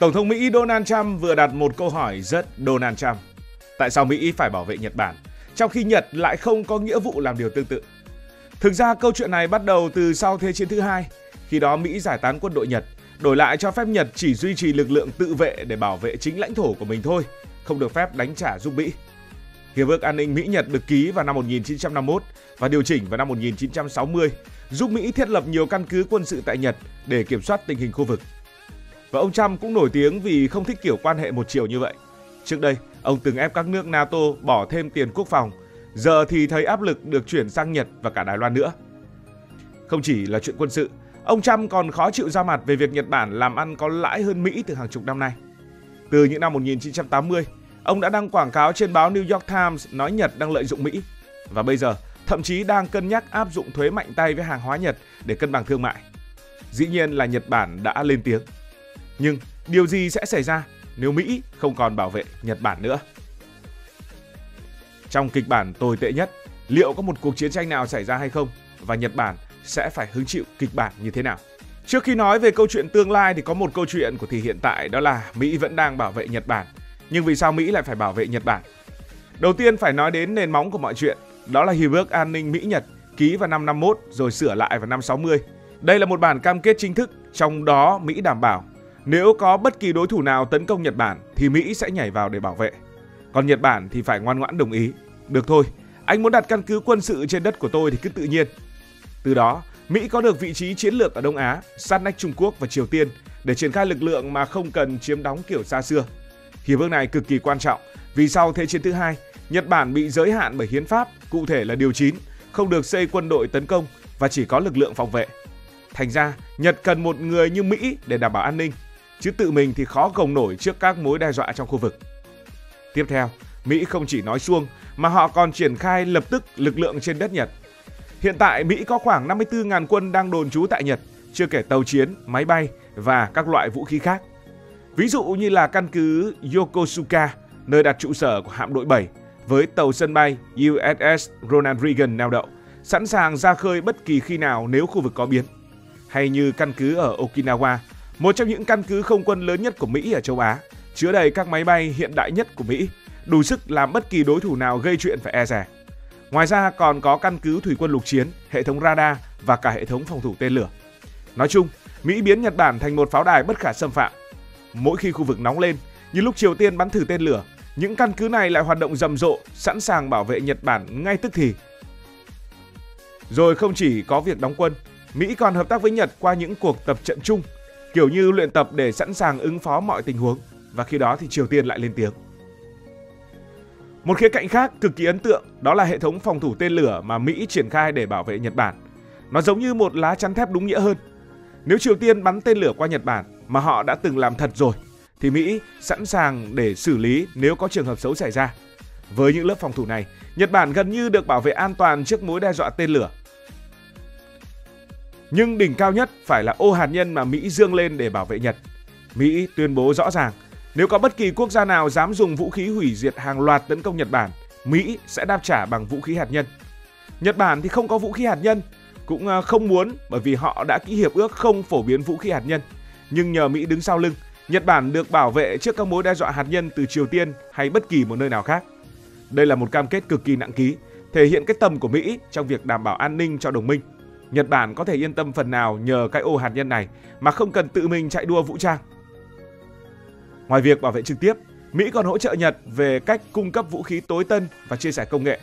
Tổng thống Mỹ Donald Trump vừa đặt một câu hỏi rất Donald Trump. Tại sao Mỹ phải bảo vệ Nhật Bản, trong khi Nhật lại không có nghĩa vụ làm điều tương tự? Thực ra câu chuyện này bắt đầu từ sau Thế chiến thứ hai, khi đó Mỹ giải tán quân đội Nhật, đổi lại cho phép Nhật chỉ duy trì lực lượng tự vệ để bảo vệ chính lãnh thổ của mình thôi, không được phép đánh trả giúp Mỹ. Hiệp ước An ninh Mỹ-Nhật được ký vào năm 1951 và điều chỉnh vào năm 1960, giúp Mỹ thiết lập nhiều căn cứ quân sự tại Nhật để kiểm soát tình hình khu vực. Và ông Trump cũng nổi tiếng vì không thích kiểu quan hệ một chiều như vậy. Trước đây, ông từng ép các nước NATO bỏ thêm tiền quốc phòng, giờ thì thấy áp lực được chuyển sang Nhật và cả Đài Loan nữa. Không chỉ là chuyện quân sự, ông Trump còn khó chịu ra mặt về việc Nhật Bản làm ăn có lãi hơn Mỹ từ hàng chục năm nay. Từ những năm 1980, ông đã đăng quảng cáo trên báo New York Times nói Nhật đang lợi dụng Mỹ. Và bây giờ, thậm chí đang cân nhắc áp dụng thuế mạnh tay với hàng hóa Nhật để cân bằng thương mại. Dĩ nhiên là Nhật Bản đã lên tiếng. Nhưng điều gì sẽ xảy ra nếu Mỹ không còn bảo vệ Nhật Bản nữa? Trong kịch bản tồi tệ nhất, liệu có một cuộc chiến tranh nào xảy ra hay không? Và Nhật Bản sẽ phải hứng chịu kịch bản như thế nào? Trước khi nói về câu chuyện tương lai thì có một câu chuyện của thì hiện tại, đó là Mỹ vẫn đang bảo vệ Nhật Bản. Nhưng vì sao Mỹ lại phải bảo vệ Nhật Bản? Đầu tiên phải nói đến nền móng của mọi chuyện, đó là Hiệp ước An ninh Mỹ-Nhật ký vào năm 51 rồi sửa lại vào năm 60. Đây là một bản cam kết chính thức, trong đó Mỹ đảm bảo nếu có bất kỳ đối thủ nào tấn công Nhật Bản thì Mỹ sẽ nhảy vào để bảo vệ. Còn Nhật Bản thì phải ngoan ngoãn đồng ý. Được thôi, anh muốn đặt căn cứ quân sự trên đất của tôi thì cứ tự nhiên. Từ đó, Mỹ có được vị trí chiến lược ở Đông Á, sát nách Trung Quốc và Triều Tiên để triển khai lực lượng mà không cần chiếm đóng kiểu xa xưa. Hiệp ước này cực kỳ quan trọng vì sau Thế chiến thứ hai, Nhật Bản bị giới hạn bởi hiến pháp, cụ thể là điều 9, không được xây quân đội tấn công và chỉ có lực lượng phòng vệ. Thành ra, Nhật cần một người như Mỹ để đảm bảo an ninh, chứ tự mình thì khó gồng nổi trước các mối đe dọa trong khu vực. Tiếp theo, Mỹ không chỉ nói suông mà họ còn triển khai lập tức lực lượng trên đất Nhật. Hiện tại Mỹ có khoảng 54.000 quân đang đồn trú tại Nhật, chưa kể tàu chiến, máy bay và các loại vũ khí khác. Ví dụ như là căn cứ Yokosuka, nơi đặt trụ sở của hạm đội 7, với tàu sân bay USS Ronald Reagan neo đậu, sẵn sàng ra khơi bất kỳ khi nào nếu khu vực có biến. Hay như căn cứ ở Okinawa, một trong những căn cứ không quân lớn nhất của Mỹ ở châu Á, chứa đầy các máy bay hiện đại nhất của Mỹ, đủ sức làm bất kỳ đối thủ nào gây chuyện phải e dè. Ngoài ra còn có căn cứ thủy quân lục chiến, hệ thống radar và cả hệ thống phòng thủ tên lửa. Nói chung, Mỹ biến Nhật Bản thành một pháo đài bất khả xâm phạm. Mỗi khi khu vực nóng lên, như lúc Triều Tiên bắn thử tên lửa, những căn cứ này lại hoạt động rầm rộ, sẵn sàng bảo vệ Nhật Bản ngay tức thì. Rồi không chỉ có việc đóng quân, Mỹ còn hợp tác với Nhật qua những cuộc tập trận chung, kiểu như luyện tập để sẵn sàng ứng phó mọi tình huống, và khi đó thì Triều Tiên lại lên tiếng. Một khía cạnh khác cực kỳ ấn tượng đó là hệ thống phòng thủ tên lửa mà Mỹ triển khai để bảo vệ Nhật Bản. Nó giống như một lá chắn thép đúng nghĩa hơn. Nếu Triều Tiên bắn tên lửa qua Nhật Bản mà họ đã từng làm thật rồi, thì Mỹ sẵn sàng để xử lý nếu có trường hợp xấu xảy ra. Với những lớp phòng thủ này, Nhật Bản gần như được bảo vệ an toàn trước mối đe dọa tên lửa. Nhưng đỉnh cao nhất phải là ô hạt nhân mà Mỹ dương lên để bảo vệ Nhật. Mỹ tuyên bố rõ ràng, nếu có bất kỳ quốc gia nào dám dùng vũ khí hủy diệt hàng loạt tấn công Nhật Bản, Mỹ sẽ đáp trả bằng vũ khí hạt nhân. Nhật Bản thì không có vũ khí hạt nhân, cũng không muốn bởi vì họ đã ký hiệp ước không phổ biến vũ khí hạt nhân. Nhưng nhờ Mỹ đứng sau lưng, Nhật Bản được bảo vệ trước các mối đe dọa hạt nhân từ Triều Tiên hay bất kỳ một nơi nào khác. Đây là một cam kết cực kỳ nặng ký, thể hiện cái tầm của Mỹ trong việc đảm bảo an ninh cho đồng minh. Nhật Bản có thể yên tâm phần nào nhờ cái ô hạt nhân này mà không cần tự mình chạy đua vũ trang. Ngoài việc bảo vệ trực tiếp, Mỹ còn hỗ trợ Nhật về cách cung cấp vũ khí tối tân và chia sẻ công nghệ.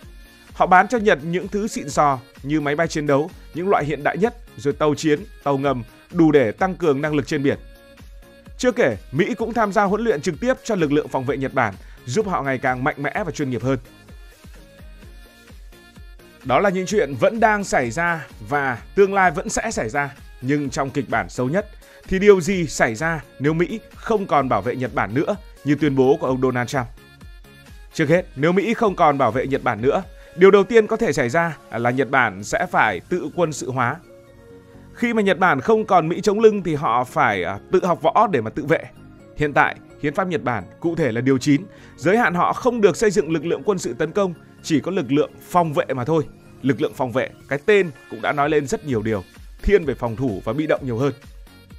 Họ bán cho Nhật những thứ xịn sò như máy bay chiến đấu, những loại hiện đại nhất, rồi tàu chiến, tàu ngầm đủ để tăng cường năng lực trên biển. Chưa kể, Mỹ cũng tham gia huấn luyện trực tiếp cho lực lượng phòng vệ Nhật Bản, giúp họ ngày càng mạnh mẽ và chuyên nghiệp hơn. Đó là những chuyện vẫn đang xảy ra và tương lai vẫn sẽ xảy ra. Nhưng trong kịch bản xấu nhất thì điều gì xảy ra nếu Mỹ không còn bảo vệ Nhật Bản nữa như tuyên bố của ông Donald Trump? Trước hết, nếu Mỹ không còn bảo vệ Nhật Bản nữa, điều đầu tiên có thể xảy ra là Nhật Bản sẽ phải tự quân sự hóa. Khi mà Nhật Bản không còn Mỹ chống lưng thì họ phải tự học võ để mà tự vệ. Hiện tại, Hiến pháp Nhật Bản, cụ thể là điều 9, giới hạn họ không được xây dựng lực lượng quân sự tấn công, chỉ có lực lượng phòng vệ mà thôi. Lực lượng phòng vệ, cái tên cũng đã nói lên rất nhiều điều, thiên về phòng thủ và bị động nhiều hơn.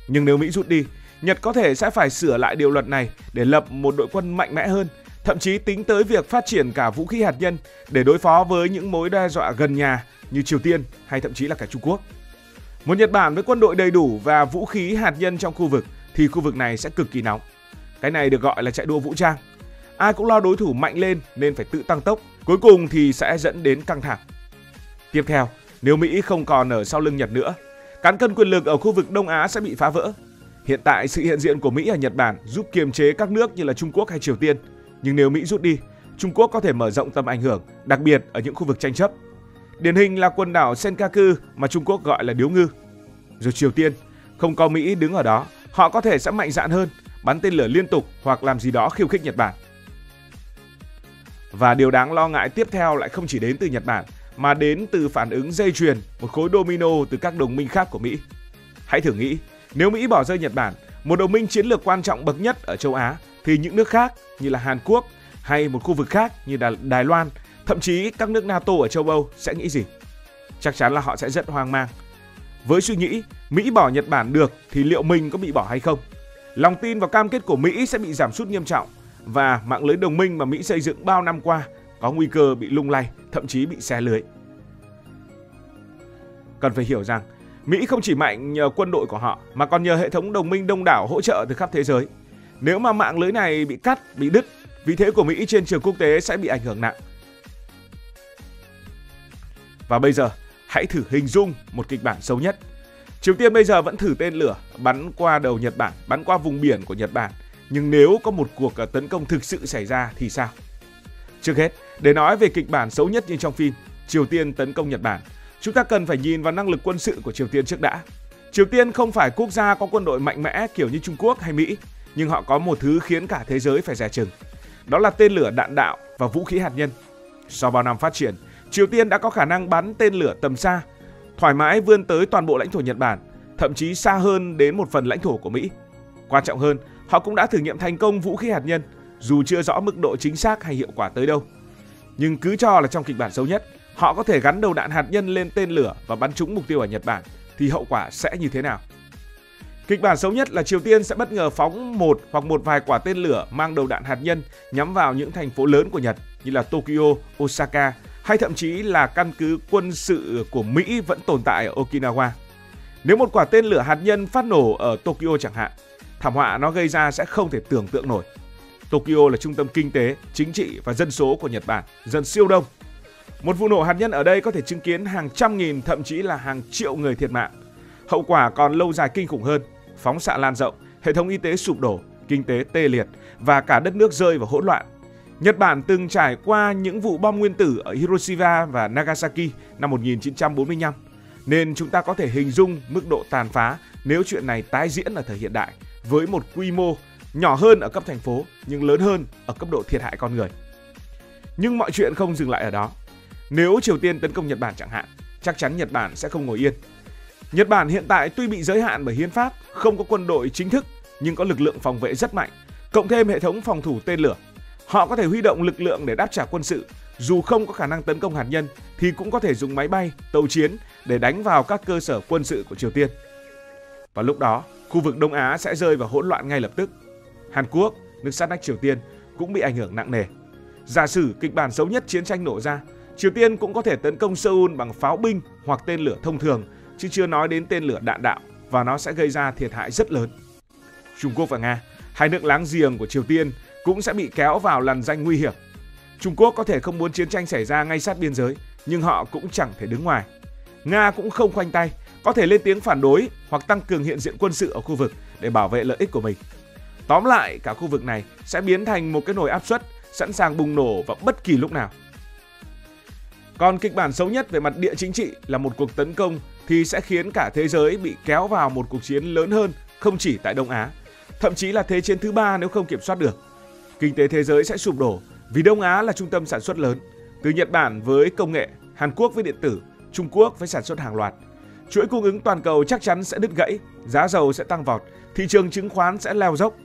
Nhưng nếu Mỹ rút đi, Nhật có thể sẽ phải sửa lại điều luật này để lập một đội quân mạnh mẽ hơn, thậm chí tính tới việc phát triển cả vũ khí hạt nhân để đối phó với những mối đe dọa gần nhà như Triều Tiên hay thậm chí là cả Trung Quốc. Một Nhật Bản với quân đội đầy đủ và vũ khí hạt nhân trong khu vực thì khu vực này sẽ cực kỳ nóng. Cái này được gọi là chạy đua vũ trang. Ai cũng lo đối thủ mạnh lên nên phải tự tăng tốc, cuối cùng thì sẽ dẫn đến căng thẳng. Tiếp theo, nếu Mỹ không còn ở sau lưng Nhật nữa, cán cân quyền lực ở khu vực Đông Á sẽ bị phá vỡ. Hiện tại, sự hiện diện của Mỹ ở Nhật Bản giúp kiềm chế các nước như là Trung Quốc hay Triều Tiên. Nhưng nếu Mỹ rút đi, Trung Quốc có thể mở rộng tầm ảnh hưởng, đặc biệt ở những khu vực tranh chấp. Điển hình là quần đảo Senkaku mà Trung Quốc gọi là điếu ngư. Rồi Triều Tiên, không có Mỹ đứng ở đó, họ có thể sẽ mạnh dạn hơn, bắn tên lửa liên tục hoặc làm gì đó khiêu khích Nhật Bản. Và điều đáng lo ngại tiếp theo lại không chỉ đến từ Nhật Bản, mà đến từ phản ứng dây chuyền, một khối domino từ các đồng minh khác của Mỹ. Hãy thử nghĩ, nếu Mỹ bỏ rơi Nhật Bản, một đồng minh chiến lược quan trọng bậc nhất ở châu Á, thì những nước khác như là Hàn Quốc hay một khu vực khác như là Đài Loan, thậm chí các nước NATO ở châu Âu sẽ nghĩ gì? Chắc chắn là họ sẽ rất hoang mang. Với suy nghĩ Mỹ bỏ Nhật Bản được thì liệu mình có bị bỏ hay không? Lòng tin và cam kết của Mỹ sẽ bị giảm sút nghiêm trọng và mạng lưới đồng minh mà Mỹ xây dựng bao năm qua có nguy cơ bị lung lay, thậm chí bị xé lưới. Cần phải hiểu rằng Mỹ không chỉ mạnh nhờ quân đội của họ mà còn nhờ hệ thống đồng minh đông đảo hỗ trợ từ khắp thế giới. Nếu mà mạng lưới này bị cắt, bị đứt, vị thế của Mỹ trên trường quốc tế sẽ bị ảnh hưởng nặng. Và bây giờ, hãy thử hình dung một kịch bản xấu nhất. Triều Tiên bây giờ vẫn thử tên lửa bắn qua đầu Nhật Bản, bắn qua vùng biển của Nhật Bản. Nhưng nếu có một cuộc tấn công thực sự xảy ra thì sao? Trước hết, để nói về kịch bản xấu nhất như trong phim Triều Tiên tấn công Nhật Bản, chúng ta cần phải nhìn vào năng lực quân sự của Triều Tiên trước đã. Triều Tiên không phải quốc gia có quân đội mạnh mẽ kiểu như Trung Quốc hay Mỹ, nhưng họ có một thứ khiến cả thế giới phải dè chừng. Đó là tên lửa đạn đạo và vũ khí hạt nhân. Sau bao năm phát triển, Triều Tiên đã có khả năng bắn tên lửa tầm xa, thoải mái vươn tới toàn bộ lãnh thổ Nhật Bản, thậm chí xa hơn đến một phần lãnh thổ của Mỹ. Quan trọng hơn, họ cũng đã thử nghiệm thành công vũ khí hạt nhân, dù chưa rõ mức độ chính xác hay hiệu quả tới đâu. Nhưng cứ cho là trong kịch bản xấu nhất, họ có thể gắn đầu đạn hạt nhân lên tên lửa và bắn trúng mục tiêu ở Nhật Bản, thì hậu quả sẽ như thế nào? Kịch bản xấu nhất là Triều Tiên sẽ bất ngờ phóng một hoặc một vài quả tên lửa mang đầu đạn hạt nhân nhắm vào những thành phố lớn của Nhật như là Tokyo, Osaka hay thậm chí là căn cứ quân sự của Mỹ vẫn tồn tại ở Okinawa. Nếu một quả tên lửa hạt nhân phát nổ ở Tokyo chẳng hạn, thảm họa nó gây ra sẽ không thể tưởng tượng nổi. Tokyo là trung tâm kinh tế, chính trị và dân số của Nhật Bản, dân siêu đông. Một vụ nổ hạt nhân ở đây có thể chứng kiến hàng trăm nghìn, thậm chí là hàng triệu người thiệt mạng. Hậu quả còn lâu dài kinh khủng hơn, phóng xạ lan rộng, hệ thống y tế sụp đổ, kinh tế tê liệt và cả đất nước rơi vào hỗn loạn. Nhật Bản từng trải qua những vụ bom nguyên tử ở Hiroshima và Nagasaki năm 1945, nên chúng ta có thể hình dung mức độ tàn phá nếu chuyện này tái diễn ở thời hiện đại, với một quy mô nhỏ hơn ở cấp thành phố nhưng lớn hơn ở cấp độ thiệt hại con người. Nhưng mọi chuyện không dừng lại ở đó. Nếu Triều Tiên tấn công Nhật Bản chẳng hạn, chắc chắn Nhật Bản sẽ không ngồi yên. Nhật Bản hiện tại tuy bị giới hạn bởi hiến pháp, không có quân đội chính thức nhưng có lực lượng phòng vệ rất mạnh, cộng thêm hệ thống phòng thủ tên lửa. Họ có thể huy động lực lượng để đáp trả quân sự, dù không có khả năng tấn công hạt nhân thì cũng có thể dùng máy bay, tàu chiến để đánh vào các cơ sở quân sự của Triều Tiên. Và lúc đó, khu vực Đông Á sẽ rơi vào hỗn loạn ngay lập tức. Hàn Quốc, nước sát nách Triều Tiên, cũng bị ảnh hưởng nặng nề. Giả sử kịch bản xấu nhất chiến tranh nổ ra, Triều Tiên cũng có thể tấn công Seoul bằng pháo binh hoặc tên lửa thông thường, chứ chưa nói đến tên lửa đạn đạo, và nó sẽ gây ra thiệt hại rất lớn. Trung Quốc và Nga, hai nước láng giềng của Triều Tiên, cũng sẽ bị kéo vào lằn ranh nguy hiểm. Trung Quốc có thể không muốn chiến tranh xảy ra ngay sát biên giới, nhưng họ cũng chẳng thể đứng ngoài. Nga cũng không khoanh tay, có thể lên tiếng phản đối hoặc tăng cường hiện diện quân sự ở khu vực để bảo vệ lợi ích của mình. Tóm lại, cả khu vực này sẽ biến thành một cái nồi áp suất sẵn sàng bùng nổ vào bất kỳ lúc nào. Còn kịch bản xấu nhất về mặt địa chính trị là một cuộc tấn công thì sẽ khiến cả thế giới bị kéo vào một cuộc chiến lớn hơn, không chỉ tại Đông Á, thậm chí là thế chiến thứ ba nếu không kiểm soát được. Kinh tế thế giới sẽ sụp đổ vì Đông Á là trung tâm sản xuất lớn, từ Nhật Bản với công nghệ, Hàn Quốc với điện tử, Trung Quốc với sản xuất hàng loạt. Chuỗi cung ứng toàn cầu chắc chắn sẽ đứt gãy, giá dầu sẽ tăng vọt, thị trường chứng khoán sẽ leo dốc.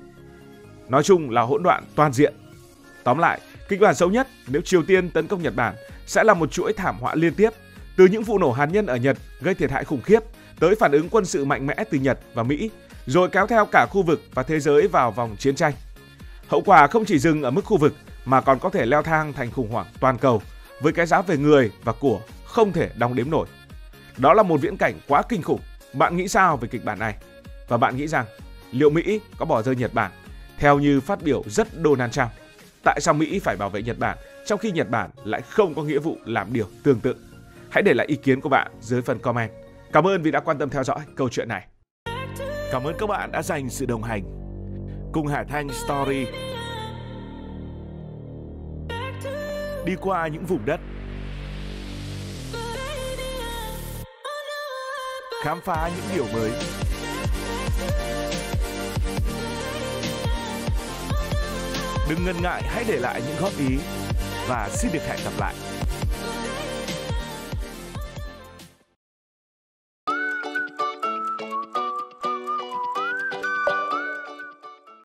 Nói chung là hỗn loạn toàn diện. Tóm lại, kịch bản xấu nhất nếu Triều Tiên tấn công Nhật Bản sẽ là một chuỗi thảm họa liên tiếp, từ những vụ nổ hạt nhân ở Nhật gây thiệt hại khủng khiếp tới phản ứng quân sự mạnh mẽ từ Nhật và Mỹ, rồi kéo theo cả khu vực và thế giới vào vòng chiến tranh. Hậu quả không chỉ dừng ở mức khu vực mà còn có thể leo thang thành khủng hoảng toàn cầu với cái giá về người và của không thể đong đếm nổi. Đó là một viễn cảnh quá kinh khủng. Bạn nghĩ sao về kịch bản này? Và bạn nghĩ rằng liệu Mỹ có bỏ rơi Nhật Bản theo như phát biểu rất Donald Trump? Tại sao Mỹ phải bảo vệ Nhật Bản trong khi Nhật Bản lại không có nghĩa vụ làm điều tương tự? Hãy để lại ý kiến của bạn dưới phần comment. Cảm ơn vì đã quan tâm theo dõi câu chuyện này. Cảm ơn các bạn đã dành sự đồng hành cùng Hải Thanh Story đi qua những vùng đất, khám phá những điều mới. Đừng ngần ngại, hãy để lại những góp ý và xin được hẹn gặp lại.